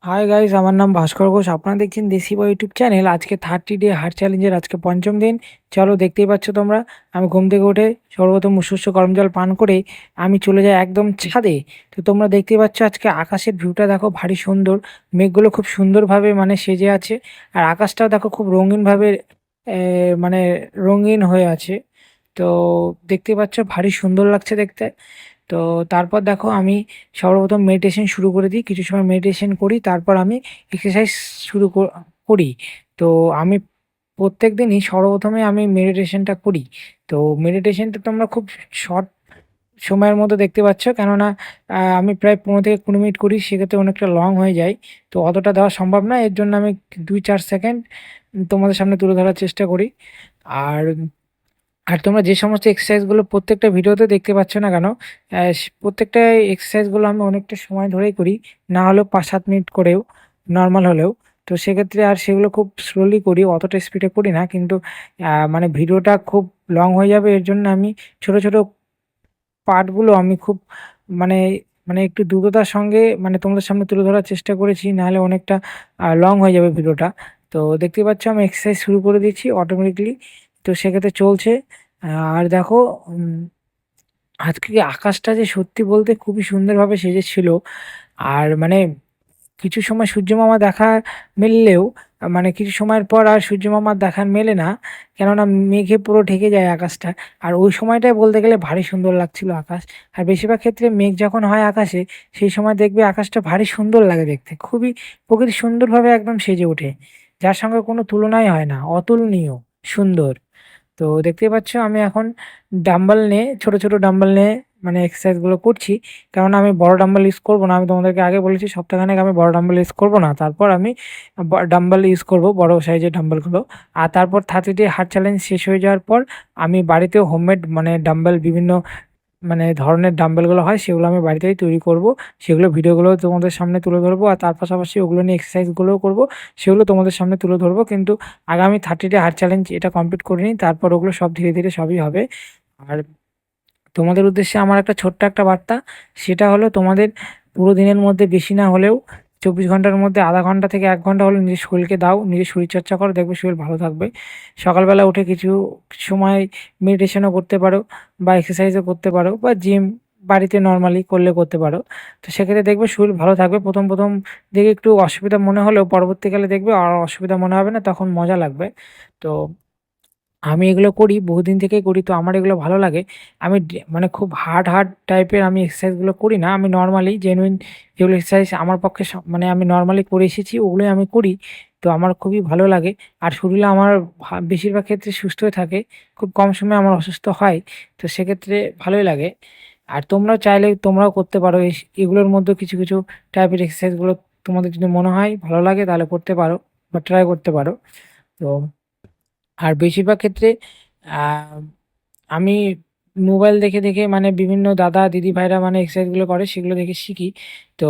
Hi guys, আমার নাম ভাস্কর ঘোষ। আপনারা দেখছেন দেশি বয় ইউটিউব চ্যানেল। আজকে 30 ডে হার্ট চ্যালেঞ্জের আজকে পঞ্চম দিন। চলো, দেখতেই পাচ্ছ তোমরা। আমি ঘুম থেকে উঠে সর্বপ্রথম উষুষ্য গরম জল পান করে আমি চলে যাই একদম ছাদে। তো তোমরা দেখতেই পাচ্ছ আজকে আকাশের ভিউটা দেখো, ভারী সুন্দর। মেঘগুলো খুব সুন্দরভাবে মানে সেজে আছে। আর আকাশটাও দেখো খুব রঙিনভাবে মানে রঙিন হয়ে আছে। তো দেখতে পাচ্ছ ভারী সুন্দর লাগছে দেখতে। তো তারপর দেখো আমি সর্বপ্রথম মেডিটেশন শুরু করে দিই, কিছু সময় মেডিটেশন করি, তারপর আমি এক্সারসাইজ শুরু করি। তো আমি প্রত্যেক দিনই সর্বপ্রথমে আমি মেডিটেশনটা করি। তো মেডিটেশনটা তোমরা খুব শর্ট সময়ের মধ্যে দেখতে পাচ্ছ, কেননা আমি প্রায় 15 থেকে 20 মিনিট করি, সেক্ষেত্রে অনেকটা লং হয়ে যায়। তো অতটা দেওয়া সম্ভব না, এর জন্য আমি 2-4 সেকেন্ড তোমাদের সামনে তুলে ধরার চেষ্টা করি। আর আর তোমরা যে সমস্ত এক্সারসাইজগুলো প্রত্যেকটা ভিডিওতে দেখতে পাচ্ছ না কেন, প্রত্যেকটা এক্সারসাইজগুলো আমি অনেকটা সময় ধরেই করি, না হলেও 5-7 মিনিট করেও, নর্মাল হলেও। তো সেক্ষেত্রে আর সেগুলো খুব স্লোলি করি, অতটা স্পিডে করি না, কিন্তু মানে ভিডিওটা খুব লং হয়ে যাবে, এর জন্য আমি ছোট ছোট পার্টগুলো আমি খুব মানে মানে একটু দ্রুততার সঙ্গে মানে তোমাদের সামনে তুলে ধরার চেষ্টা করেছি, নাহলে অনেকটা লং হয়ে যাবে ভিডিওটা। তো দেখতে পাচ্ছ আমি এক্সারসাইজ শুরু করে দিয়েছি অটোমেটিকলি। তো সেক্ষেত্রে চলছে। আর দেখো, আজকে আকাশটা যে সত্যি বলতে খুবই সুন্দরভাবে সেজেছিল। আর মানে কিছু সময় সূর্যমামা দেখা মিললেও মানে কিছু সময়ের পর আর সূর্যমামার দেখা মেলে না, কেননা মেঘে পুরো ঢেকে যায় আকাশটা। আর ওই সময়টাই বলতে গেলে ভারী সুন্দর লাগছিল আকাশ। আর বেশিরভাগ ক্ষেত্রে মেঘ যখন হয় আকাশে, সেই সময় দেখবে আকাশটা ভারী সুন্দর লাগে দেখতে, খুবই প্রকৃতি সুন্দরভাবে একদম সেজে ওঠে, যার সঙ্গে কোনো তুলনাই হয় না, অতুলনীয় সুন্দর। তো দেখতেই পাচ্ছ আমি এখন ডাম্বেল নিয়ে, ছোট ছোট ডাম্বেল নিয়ে মানে এক্সারসাইজগুলো করছি। কারণ আমি বড় ডাম্বেল ইউজ করবো না, আমি তোমাদেরকে আগে বলেছি সপ্তাহখানেক আমি বড় ডাম্বেল ইউজ করবো না, তারপর আমি ডাম্বেল ইউজ করবো, বড় সাইজের ডাম্বেলগুলো। আর তারপর 30 ডে হার্ট চ্যালেঞ্জ শেষ হয়ে যাওয়ার পর আমি বাড়িতেও হোমমেড মানে ডাম্বেল, বিভিন্ন মানে ধরনের ডাম্বেলগুলো হয় সেগুলো আমি বাড়িতেই তৈরি করব। সেগুলো ভিডিওগুলো তোমাদের সামনে তুলে ধরবো, আর তার পাশাপাশি ওগুলো নিয়ে এক্সারসাইজগুলোও করব, সেগুলো তোমাদের সামনে তুলে ধরবো। কিন্তু আগামী 30 ডে হার্ট চ্যালেঞ্জ এটা কমপ্লিট করে নিই, তারপর ওগুলো সব ধীরে ধীরে সবই হবে। আর তোমাদের উদ্দেশ্যে আমার একটা ছোট্ট একটা বার্তা, সেটা হলো তোমাদের পুরো দিনের মধ্যে বেশি না হলেও 24 ঘন্টার মধ্যে আধা ঘন্টা থেকে 1 ঘন্টা হলে নিজের শরীরকে দাও, নিজের শরীরচর্চা করো, দেখবে শরীর ভালো থাকবে। সকালবেলা উঠে কিছু সময় মেডিটেশনও করতে পারো, বা এক্সারসাইজও করতে পারো, বা জিম বাড়িতে নর্মালি করলে করতে পারো। তো সেক্ষেত্রে দেখবে শরীর ভালো থাকবে। প্রথম প্রথম দেখে একটু অসুবিধা মনে হলেও পরবর্তীকালে দেখবে আর অসুবিধা মনে হবে না, তখন মজা লাগবে। তো আমি এগুলো করি, বহুদিন থেকেই করি, তো আমার এগুলো ভালো লাগে। আমি মানে খুব হার্ড হার্ড টাইপের আমি এক্সারসাইজগুলো করি না, আমি নর্মালি জেনুইন যেগুলো এক্সারসাইজ আমার পক্ষে মানে আমি নর্মালি করে এসেছি ওগুলোই আমি করি। তো আমার খুবই ভালো লাগে। আর শরীরে আমার বেশিরভাগ ক্ষেত্রে সুস্থই থাকে, খুব কম সময়ে আমার অসুস্থ হয়। তো সেক্ষেত্রে ভালোই লাগে। আর তোমরাও চাইলে তোমরাও করতে পারো এগুলোর মধ্যে কিছু কিছু টাইপের এক্সারসাইজগুলো। তোমাদের যদি মনে হয় ভালো লাগে তাহলে করতে পারো, বা ট্রাই করতে পারো। তো আর বেশিরভাগ ক্ষেত্রে আহ, আমি মোবাইল দেখে দেখে মানে বিভিন্ন দাদা দিদি ভাইরা মানে এক্সারসাইজগুলো করে, সেগুলো দেখে শিখি। তো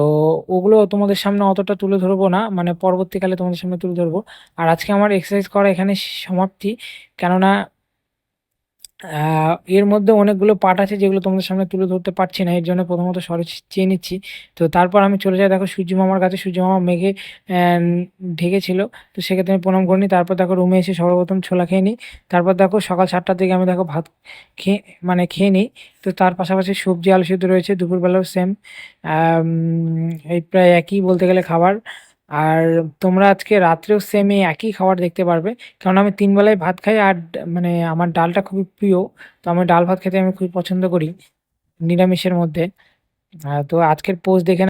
ওগুলো তোমাদের সামনে অতটা তুলে ধরবো না, মানে পরবর্তীকালে তোমাদের সামনে তুলে ধরবো। আর আজকে আমার এক্সারসাইজ করা এখানে সমাপ্তি, কেননা এর মধ্যে অনেকগুলো পার্ট আছে যেগুলো তোমাদের সামনে তুলে ধরতে পারছি না, এর জন্য প্রথমত সরে চেয়ে নিচ্ছি। তো তারপর আমি চলে যাই দেখো সূর্য মামার কাছে, সূর্য মামা মেঘে ঢেকেছিল। তো সেক্ষেত্রে আমি প্রণাম করে নিই, তারপর দেখো রুমে এসে সর্বপ্রথম ছোলা খেয়ে নিই। তারপর দেখো সকাল 7টার দিকে আমি দেখো ভাত খেয়ে মানে খেয়ে নিই। তো তার পাশাপাশি সবজি আলু সিদ্ধ রয়েছে, দুপুরবেলাও সেম, এই প্রায় একই বলতে গেলে খাবার। আর তোমরা আজকে রাত্রেও সেম এই একই খাবার দেখতে পারবে, কারণ আমি 3 বেলায় ভাত খাই। আর মানে আমার ডালটা খুবই প্রিয়, তো আমি ডাল ভাত খেতে আমি খুবই পছন্দ করি নিরামিষের মধ্যে। তো আজকের পোস্ট দেখে